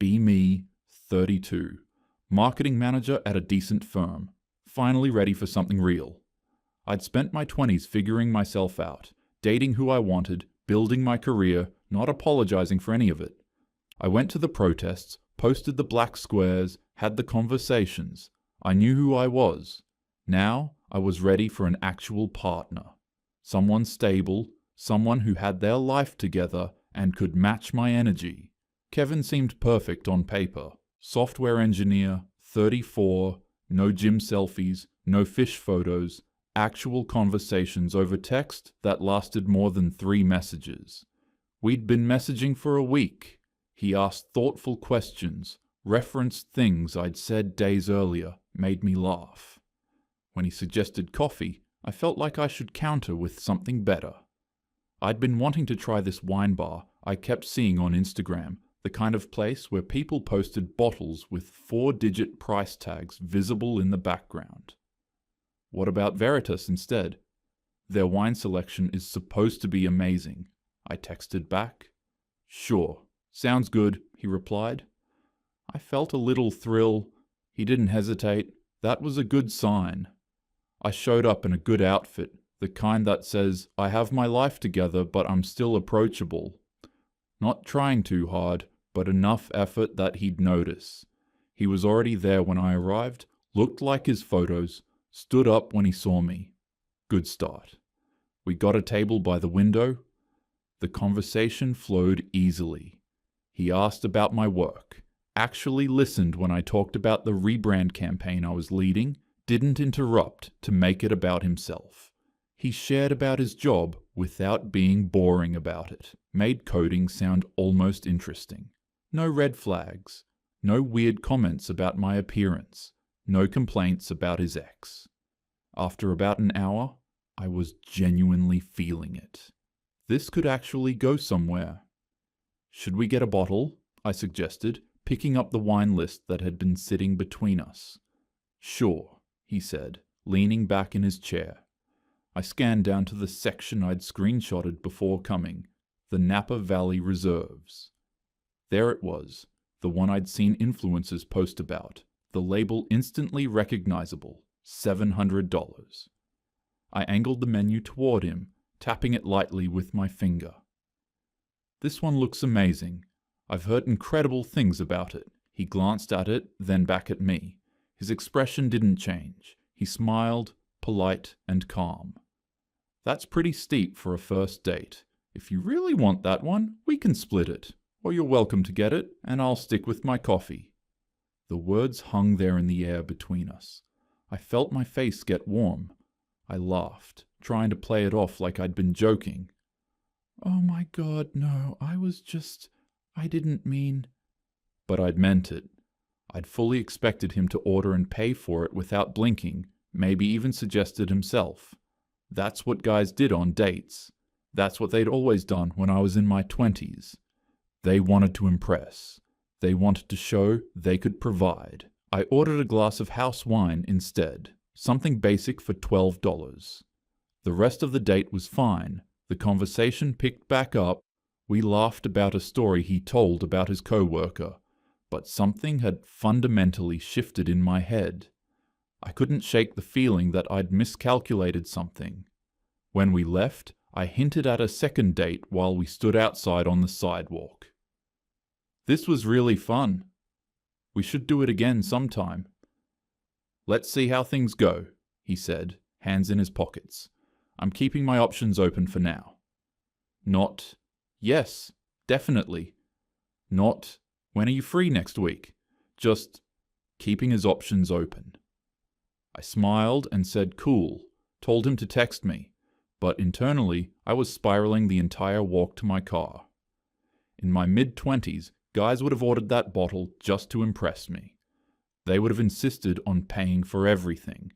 Be me, 32. Marketing manager at a decent firm. Finally ready for something real. I'd spent my 20s figuring myself out, dating who I wanted, building my career, not apologizing for any of it. I went to the protests, posted the black squares, had the conversations. I knew who I was. Now I was ready for an actual partner. Someone stable, someone who had their life together and could match my energy. Kevin seemed perfect on paper. Software engineer, 34, no gym selfies, no fish photos, actual conversations over text that lasted more than 3 messages. We'd been messaging for a week. He asked thoughtful questions, referenced things I'd said days earlier, made me laugh. When he suggested coffee, I felt like I should counter with something better. I'd been wanting to try this wine bar I kept seeing on Instagram, the kind of place where people posted bottles with 4-digit price tags visible in the background. What about Veritas instead? Their wine selection is supposed to be amazing. I texted back. Sure, sounds good, he replied. I felt a little thrill. He didn't hesitate. That was a good sign. I showed up in a good outfit, the kind that says, I have my life together, but I'm still approachable. Not trying too hard, but enough effort that he'd notice. He was already there when I arrived, looked like his photos, stood up when he saw me. Good start. We got a table by the window. The conversation flowed easily. He asked about my work, actually listened when I talked about the rebrand campaign I was leading, didn't interrupt to make it about himself. He shared about his job without being boring about it, made coding sound almost interesting. No red flags, no weird comments about my appearance, no complaints about his ex. After about an hour, I was genuinely feeling it. This could actually go somewhere. Should we get a bottle? I suggested, picking up the wine list that had been sitting between us. Sure, he said, leaning back in his chair. I scanned down to the section I'd screenshotted before coming, the Napa Valley Reserves. There it was, the one I'd seen influencers post about, the label instantly recognizable, $700. I angled the menu toward him, tapping it lightly with my finger. This one looks amazing. I've heard incredible things about it. He glanced at it, then back at me. His expression didn't change. He smiled, polite and calm. That's pretty steep for a first date. If you really want that one, we can split it. Or you're welcome to get it, and I'll stick with my coffee. The words hung there in the air between us. I felt my face get warm. I laughed, trying to play it off like I'd been joking. Oh my God, no, I didn't mean... But I'd meant it. I'd fully expected him to order and pay for it without blinking, maybe even suggested himself. That's what guys did on dates. That's what they'd always done when I was in my 20s. They wanted to impress. They wanted to show they could provide. I ordered a glass of house wine instead, something basic for $12. The rest of the date was fine. The conversation picked back up. We laughed about a story he told about his coworker, but something had fundamentally shifted in my head. I couldn't shake the feeling that I'd miscalculated something. When we left, I hinted at a second date while we stood outside on the sidewalk. This was really fun. We should do it again sometime. Let's see how things go, he said, hands in his pockets. I'm keeping my options open for now. Not, yes, definitely. Not, when are you free next week? Just keeping his options open. I smiled and said cool, told him to text me, but internally I was spiraling the entire walk to my car. In my mid-20s, guys would have ordered that bottle just to impress me. They would have insisted on paying for everything.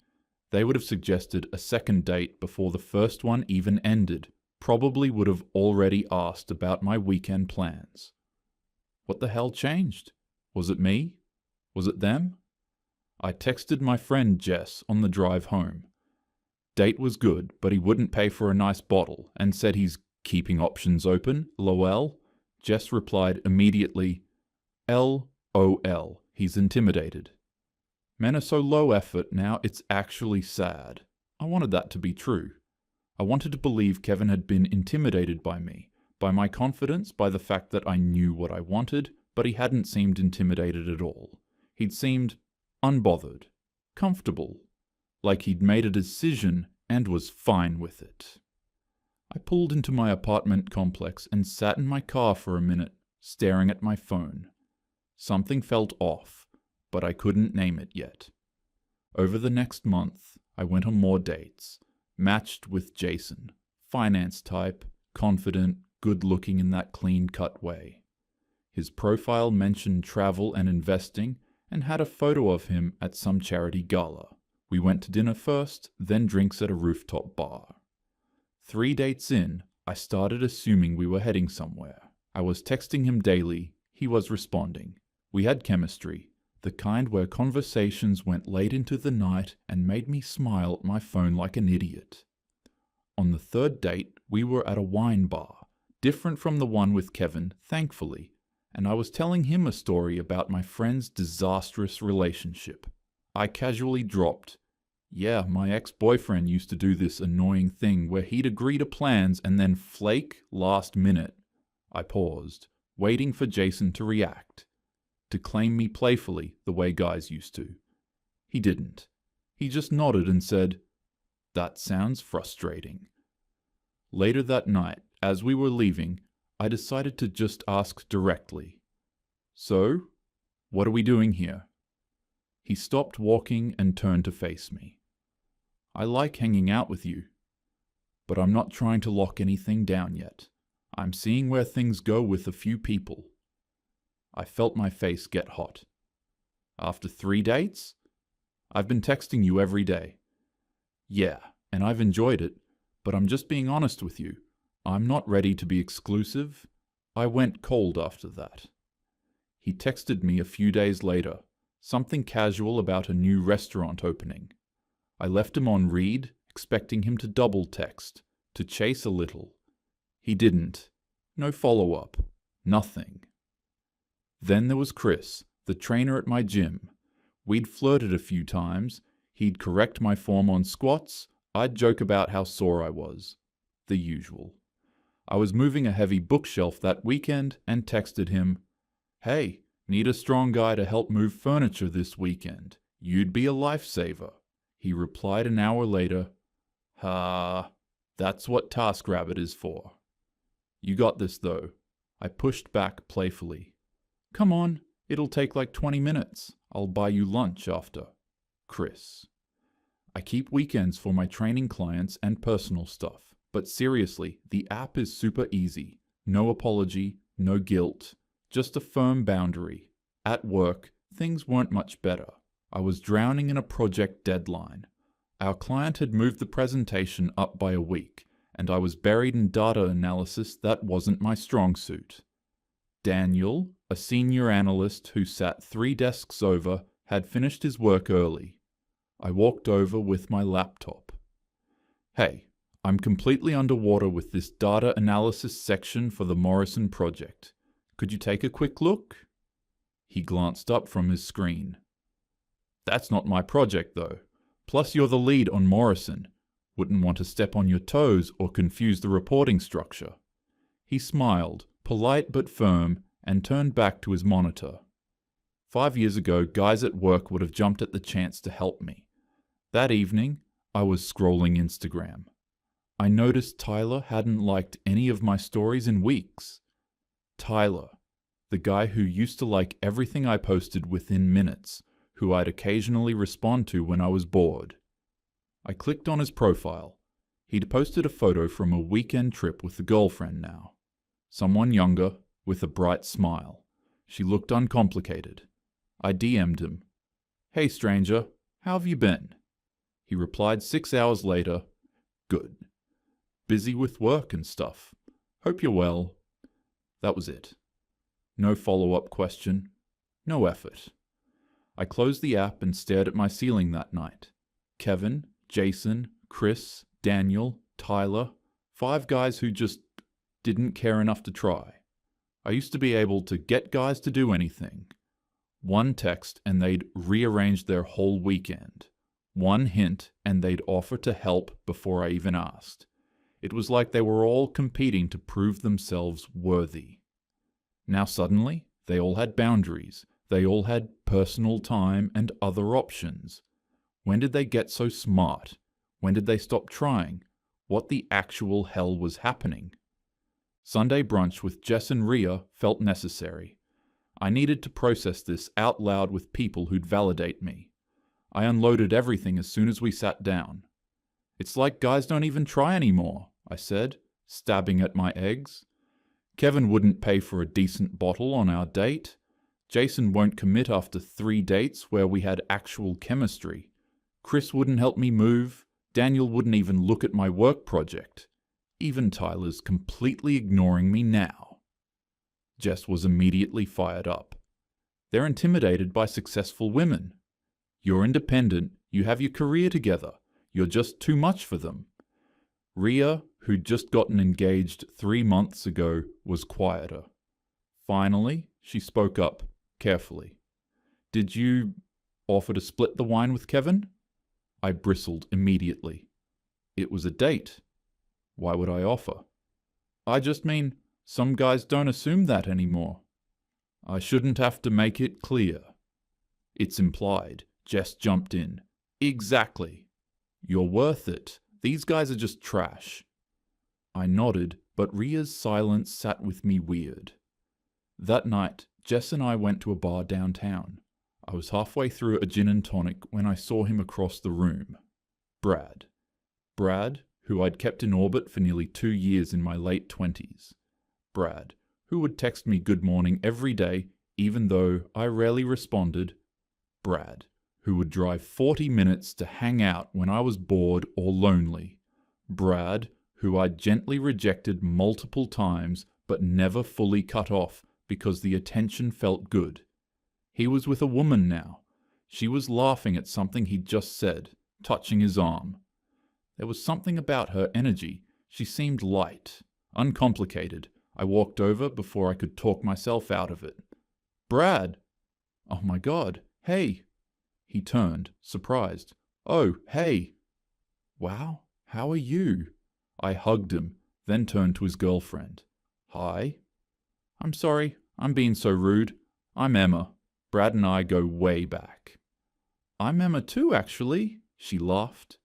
They would have suggested a second date before the first one even ended, probably would have already asked about my weekend plans. What the hell changed? Was it me? Was it them? I texted my friend Jess on the drive home. Date was good, but he wouldn't pay for a nice bottle and said he's keeping options open, lol. Jess replied immediately, L, OL, he's intimidated. Men are so low effort now, it's actually sad. I wanted that to be true. I wanted to believe Kevin had been intimidated by me, by my confidence, by the fact that I knew what I wanted, but he hadn't seemed intimidated at all. He'd seemed unbothered, comfortable, like he'd made a decision and was fine with it. I pulled into my apartment complex and sat in my car for a minute, staring at my phone. Something felt off, but I couldn't name it yet. Over the next month, I went on more dates, matched with Jason, finance type, confident, good-looking in that clean-cut way. His profile mentioned travel and investing and had a photo of him at some charity gala. We went to dinner first, then drinks at a rooftop bar. 3 dates in, I started assuming we were heading somewhere. I was texting him daily, he was responding. We had chemistry, the kind where conversations went late into the night and made me smile at my phone like an idiot. On the 3rd date, we were at a wine bar, different from the one with Kevin, thankfully, and I was telling him a story about my friend's disastrous relationship. I casually dropped, "Yeah, my ex-boyfriend used to do this annoying thing where he'd agree to plans and then flake last minute." I paused, waiting for Jason to react, to claim me playfully the way guys used to. He didn't. He just nodded and said, "That sounds frustrating." Later that night, as we were leaving, I decided to just ask directly, "So, what are we doing here?" He stopped walking and turned to face me. "I like hanging out with you, but I'm not trying to lock anything down yet. I'm seeing where things go with a few people." I felt my face get hot. "After 3 dates? I've been texting you every day." "Yeah, and I've enjoyed it, but I'm just being honest with you. I'm not ready to be exclusive." I went cold after that. He texted me a few days later, something casual about a new restaurant opening. I left him on read, expecting him to double text, to chase a little. He didn't. No follow-up. Nothing. Then there was Chris, the trainer at my gym. We'd flirted a few times. He'd correct my form on squats. I'd joke about how sore I was. The usual. I was moving a heavy bookshelf that weekend and texted him, "Hey, need a strong guy to help move furniture this weekend. You'd be a lifesaver." He replied an hour later, "Ha, that's what TaskRabbit is for." "You got this though." I pushed back playfully. "Come on, it'll take like 20 minutes. I'll buy you lunch after." Chris. I keep weekends for my training clients and personal stuff, but seriously, the app is super easy. No apology, no guilt. Just a firm boundary. At work, things weren't much better. I was drowning in a project deadline. Our client had moved the presentation up by a week, and I was buried in data analysis that wasn't my strong suit. Daniel, a senior analyst who sat 3 desks over, had finished his work early. I walked over with my laptop. "Hey, I'm completely underwater with this data analysis section for the Morrison project. Could you take a quick look?" He glanced up from his screen. "That's not my project, though. Plus, you're the lead on Morrison. Wouldn't want to step on your toes or confuse the reporting structure." He smiled, polite but firm, and turned back to his monitor. 5 years ago, guys at work would have jumped at the chance to help me. That evening, I was scrolling Instagram. I noticed Tyler hadn't liked any of my stories in weeks. Tyler, the guy who used to like everything I posted within minutes, who I'd occasionally respond to when I was bored. I clicked on his profile. He'd posted a photo from a weekend trip with a girlfriend now. Someone younger, with a bright smile. She looked uncomplicated. I DM'd him. "Hey stranger, how have you been?" He replied 6 hours later, "Good. Busy with work and stuff. Hope you're well." That was it. No follow-up question. No effort. I closed the app and stared at my ceiling that night. Kevin, Jason, Chris, Daniel, Tyler, 5 guys who just didn't care enough to try. I used to be able to get guys to do anything. One text and they'd rearranged their whole weekend. One hint and they'd offer to help before I even asked. It was like they were all competing to prove themselves worthy. Now suddenly, they all had boundaries. They all had personal time and other options. When did they get so smart? When did they stop trying? What the actual hell was happening? Sunday brunch with Jess and Rhea felt necessary. I needed to process this out loud with people who'd validate me. I unloaded everything as soon as we sat down. "It's like guys don't even try anymore," I said, stabbing at my eggs. Kevin wouldn't pay for a decent bottle on our date. Jason won't commit after 3 dates where we had actual chemistry. Chris wouldn't help me move. Daniel wouldn't even look at my work project. Even Tyler's completely ignoring me now. Jess was immediately fired up. "They're intimidated by successful women. You're independent, you have your career together. You're just too much for them." Rhea, who'd just gotten engaged 3 months ago, was quieter. Finally, she spoke up, carefully. "Did you offer to split the wine with Kevin?" I bristled immediately. "It was a date. Why would I offer?" "I just mean, some guys don't assume that anymore." "I shouldn't have to make it clear." "It's implied." Jess jumped in. "Exactly. You're worth it. These guys are just trash." I nodded, but Rhea's silence sat with me weird. That night, Jess and I went to a bar downtown. I was halfway through a gin and tonic when I saw him across the room. Brad. Brad, who I'd kept in orbit for nearly 2 years in my late 20s. Brad, who would text me good morning every day, even though I rarely responded. Brad, who would drive 40 minutes to hang out when I was bored or lonely. Brad, who I'd gently rejected multiple times but never fully cut off because the attention felt good. He was with a woman now. She was laughing at something he'd just said, touching his arm. There was something about her energy. She seemed light, uncomplicated. I walked over before I could talk myself out of it. "Brad!" "Oh my God, hey!" He turned, surprised. "Oh, hey!" "Wow, how are you?" I hugged him, then turned to his girlfriend. "Hi." "I'm sorry, I'm being so rude. I'm Emma. Brad and I go way back." "I'm Emma too, actually," she laughed.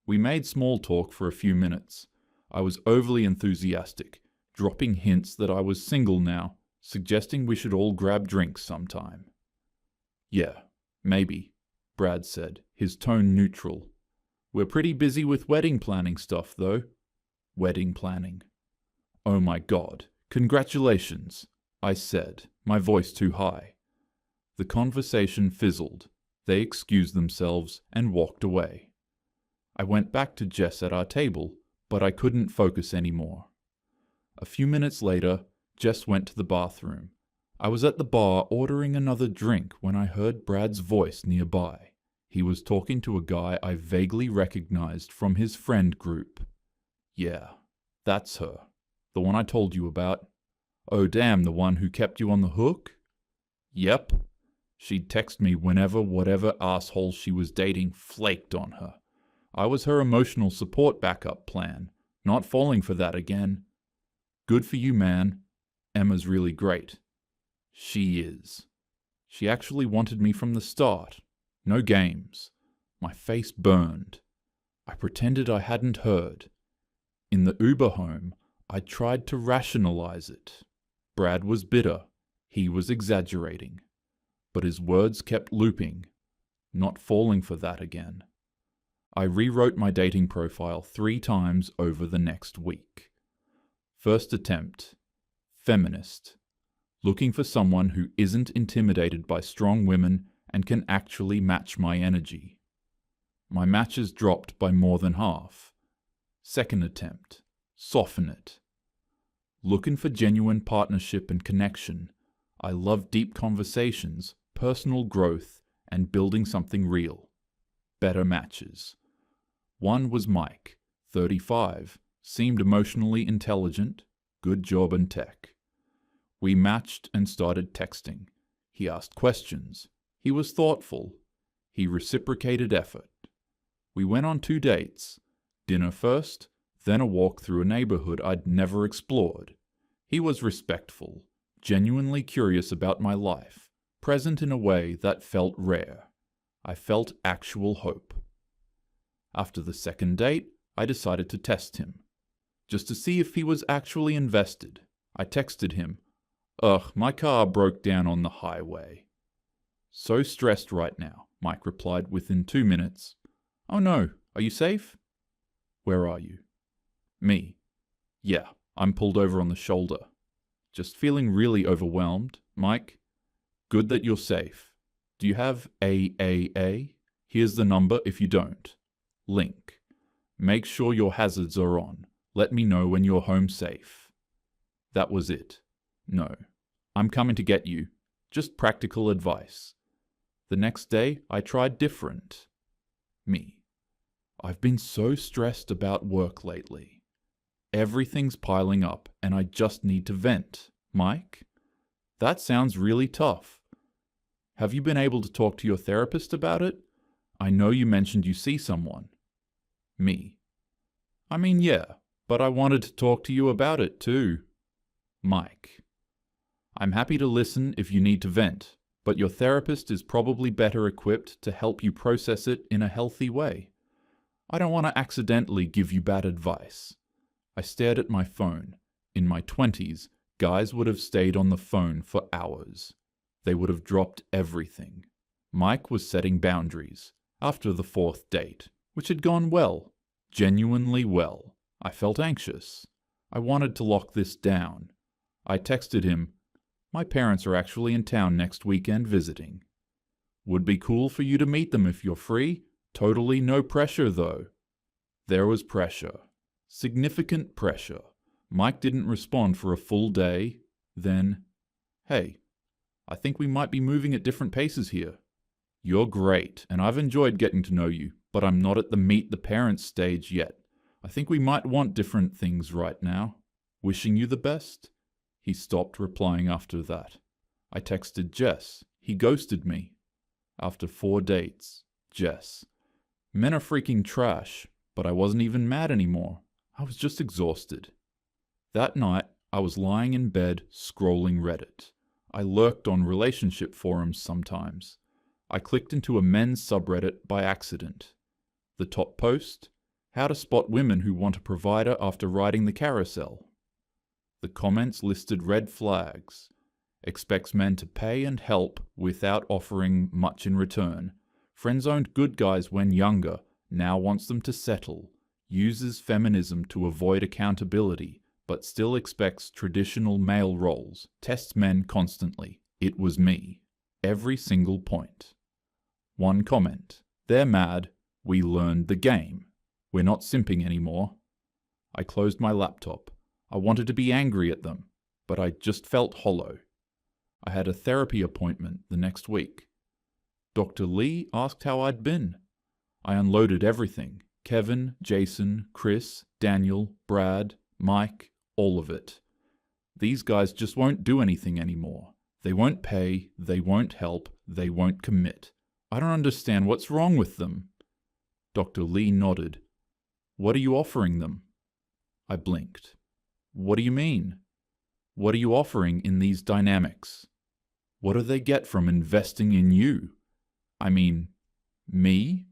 We made small talk for a few minutes. I was overly enthusiastic, dropping hints that I was single now, suggesting we should all grab drinks sometime. "Yeah, maybe," Brad said, his tone neutral. "We're pretty busy with wedding planning stuff, though." Wedding planning. "Oh my God, congratulations," I said, my voice too high. The conversation fizzled. They excused themselves and walked away. I went back to Jess at our table, but I couldn't focus anymore. A few minutes later, Jess went to the bathroom. I was at the bar ordering another drink when I heard Brad's voice nearby. He was talking to a guy I vaguely recognized from his friend group. "Yeah, that's her. The one I told you about." "Oh damn, the one who kept you on the hook?" "Yep." She'd text me whenever whatever asshole she was dating flaked on her. I was her emotional support backup plan, not falling for that again. "Good for you, man. Emma's really great." She is. She actually wanted me from the start. No games. My face burned. I pretended I hadn't heard. In the Uber home, I tried to rationalize it. Brad was bitter. He was exaggerating. But his words kept looping. Not falling for that again. I rewrote my dating profile 3 times over the next week. First attempt. Feminist. Looking for someone who isn't intimidated by strong women and can actually match my energy. My matches dropped by more than half. Second attempt. Soften it. Looking for genuine partnership and connection. I love deep conversations, personal growth, and building something real. Better matches. One was Mike, 35, seemed emotionally intelligent, good job in tech. We matched and started texting. He asked questions. He was thoughtful. He reciprocated effort. We went on 2 dates. Dinner first, then a walk through a neighborhood I'd never explored. He was respectful, genuinely curious about my life, present in a way that felt rare. I felt actual hope. After the second date, I decided to test him, just to see if he was actually invested. I texted him, "Ugh, my car broke down on the highway." "So stressed right now," Mike replied within 2 minutes. "Oh no, are you safe?" "Where are you?" Me. "Yeah, I'm pulled over on the shoulder. Just feeling really overwhelmed, Mike." "Good that you're safe. Do you have AAA? Here's the number if you don't. Link. Make sure your hazards are on. Let me know when you're home safe." That was it. No. "I'm coming to get you. Just practical advice." The next day, I tried different. Me. "I've been so stressed about work lately. Everything's piling up and I just need to vent." Mike? "That sounds really tough. Have you been able to talk to your therapist about it? I know you mentioned you see someone." Me. "I mean, yeah, but I wanted to talk to you about it too." Mike. "I'm happy to listen if you need to vent, but your therapist is probably better equipped to help you process it in a healthy way. I don't want to accidentally give you bad advice." I stared at my phone. In my 20s, guys would have stayed on the phone for hours. They would have dropped everything. Mike was setting boundaries after the 4th date, which had gone well, genuinely well. I felt anxious. I wanted to lock this down. I texted him, "My parents are actually in town next weekend visiting. Would be cool for you to meet them if you're free. Totally no pressure though." There was pressure. Significant pressure. Mike didn't respond for a full day. Then, "Hey, I think we might be moving at different paces here. You're great, and I've enjoyed getting to know you, but I'm not at the meet the parents stage yet. I think we might want different things right now. Wishing you the best." He stopped replying after that. I texted Jess. He ghosted me. After 4 dates. Jess. Men are freaking trash, but I wasn't even mad anymore. I was just exhausted. That night, I was lying in bed scrolling Reddit. I lurked on relationship forums sometimes. I clicked into a men's subreddit by accident. The top post? How to spot women who want a provider after riding the carousel. The comments listed red flags. Expects men to pay and help without offering much in return. Friend-zoned good guys when younger, now wants them to settle. Uses feminism to avoid accountability, but still expects traditional male roles. Tests men constantly. It was me. Every single point. One comment. "They're mad. We learned the game. We're not simping anymore." I closed my laptop. I wanted to be angry at them, but I just felt hollow. I had a therapy appointment the next week. Dr. Lee asked how I'd been. I unloaded everything. Kevin, Jason, Chris, Daniel, Brad, Mike, all of it. These guys just won't do anything anymore. They won't pay, they won't help, they won't commit. I don't understand what's wrong with them. Dr. Lee nodded. "What are you offering them?" I blinked. "What do you mean? What are you offering in these dynamics? What do they get from investing in you? I mean, me?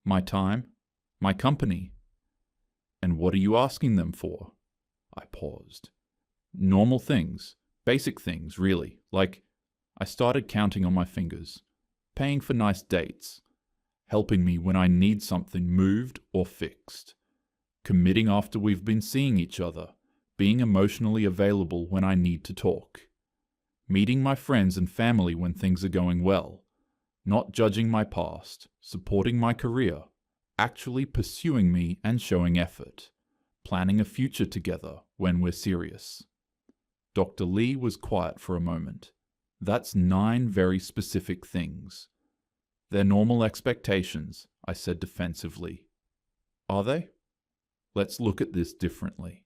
My time? My company? And what are you asking them for?" I paused. Normal things. Basic things, really. Like, I started counting on my fingers. Paying for nice dates. Helping me when I need something moved or fixed. Committing after we've been seeing each other. Being emotionally available when I need to talk. Meeting my friends and family when things are going well. Not judging my past. Supporting my career. Actually pursuing me and showing effort. Planning a future together when we're serious. Dr. Lee was quiet for a moment. That's 9 very specific things. They're normal expectations, I said defensively. Are they? Let's look at this differently.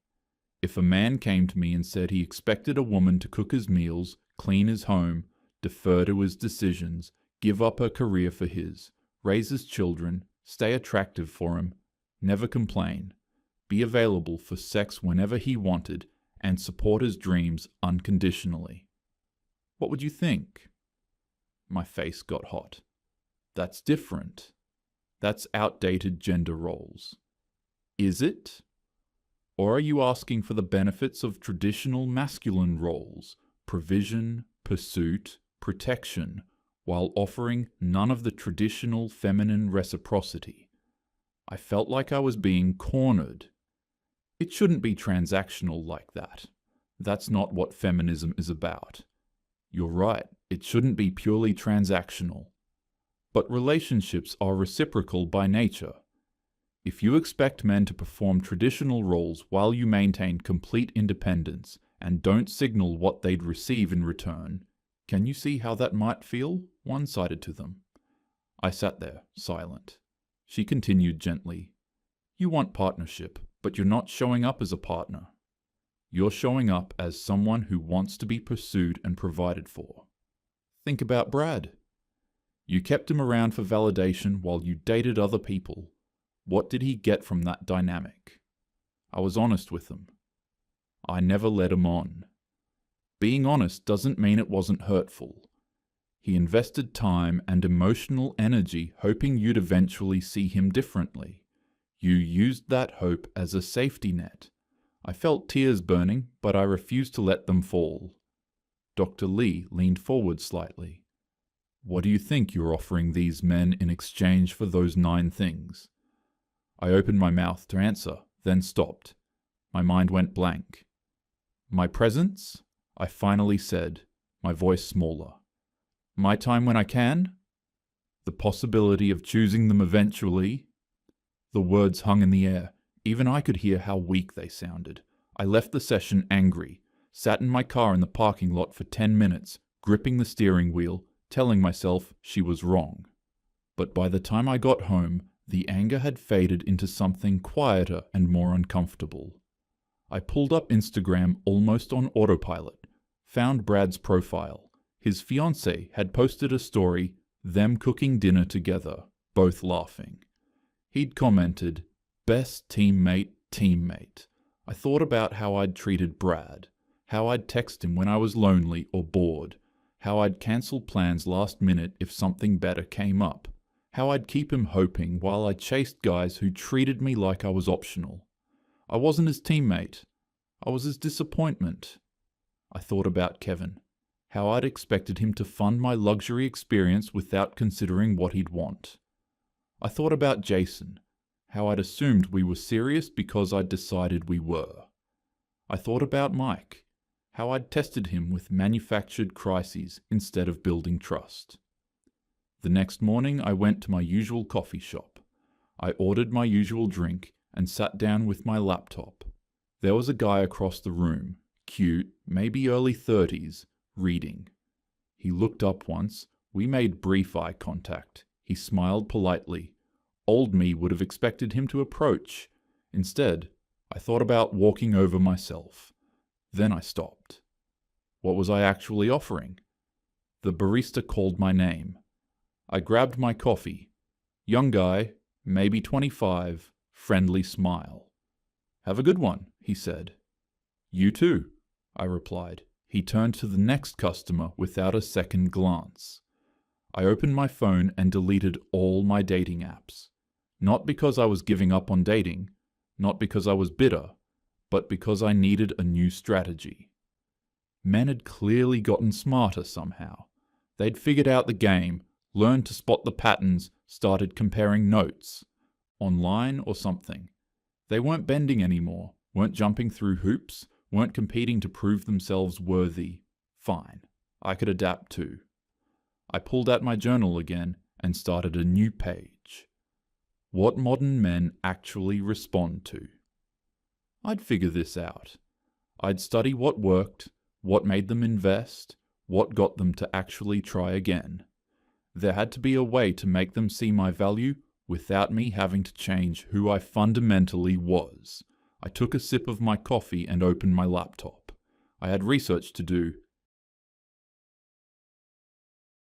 If a man came to me and said he expected a woman to cook his meals, clean his home, defer to his decisions, give up her career for his, raise his children, stay attractive for him, never complain, be available for sex whenever he wanted, and support his dreams unconditionally. What would you think? My face got hot. That's different. That's outdated gender roles. Is it? Or are you asking for the benefits of traditional masculine roles, provision, pursuit, protection, while offering none of the traditional feminine reciprocity? I felt like I was being cornered. It shouldn't be transactional like that. That's not what feminism is about. You're right, it shouldn't be purely transactional. But relationships are reciprocal by nature. If you expect men to perform traditional roles while you maintain complete independence and don't signal what they'd receive in return, can you see how that might feel one-sided to them? I sat there, silent. She continued gently, "You want partnership, but you're not showing up as a partner. You're showing up as someone who wants to be pursued and provided for. Think about Brad. You kept him around for validation while you dated other people. What did he get from that dynamic? I was honest with him. I never led him on. Being honest doesn't mean it wasn't hurtful. He invested time and emotional energy hoping you'd eventually see him differently. You used that hope as a safety net. I felt tears burning, but I refused to let them fall." Dr. Lee leaned forward slightly. "What do you think you're offering these men in exchange for those 9 things?" I opened my mouth to answer, then stopped. My mind went blank. "My presence?" I finally said, my voice smaller. "My time when I can? The possibility of choosing them eventually?" The words hung in the air. Even I could hear how weak they sounded. I left the session angry, sat in my car in the parking lot for 10 minutes, gripping the steering wheel, telling myself she was wrong. But by the time I got home, the anger had faded into something quieter and more uncomfortable. I pulled up Instagram almost on autopilot, found Brad's profile. His fiancée had posted a story, them cooking dinner together, both laughing. He'd commented, "Best teammate." I thought about how I'd treated Brad, how I'd text him when I was lonely or bored, how I'd cancel plans last minute if something better came up, how I'd keep him hoping while I chased guys who treated me like I was optional. I wasn't his teammate. I was his disappointment. I thought about Kevin, how I'd expected him to fund my luxury experience without considering what he'd want. I thought about Jason, how I'd assumed we were serious because I'd decided we were. I thought about Mike, how I'd tested him with manufactured crises instead of building trust. The next morning I went to my usual coffee shop. I ordered my usual drink and sat down with my laptop. There was a guy across the room, cute, maybe early 30s, reading. He looked up once. We made brief eye contact. He smiled politely. Old me would have expected him to approach. Instead, I thought about walking over myself. Then I stopped. What was I actually offering? The barista called my name. I grabbed my coffee. Young guy, maybe 25, friendly smile. "Have a good one," he said. "You too," I replied. He turned to the next customer without a second glance. I opened my phone and deleted all my dating apps. Not because I was giving up on dating, not because I was bitter, but because I needed a new strategy. Men had clearly gotten smarter somehow. They'd figured out the game, learned to spot the patterns, started comparing notes. Online or something. They weren't bending anymore, weren't jumping through hoops, weren't competing to prove themselves worthy. Fine, I could adapt too. I pulled out my journal again and started a new page. What modern men actually respond to. I'd figure this out. I'd study what worked, what made them invest, what got them to actually try again. There had to be a way to make them see my value without me having to change who I fundamentally was. I took a sip of my coffee and opened my laptop. I had research to do,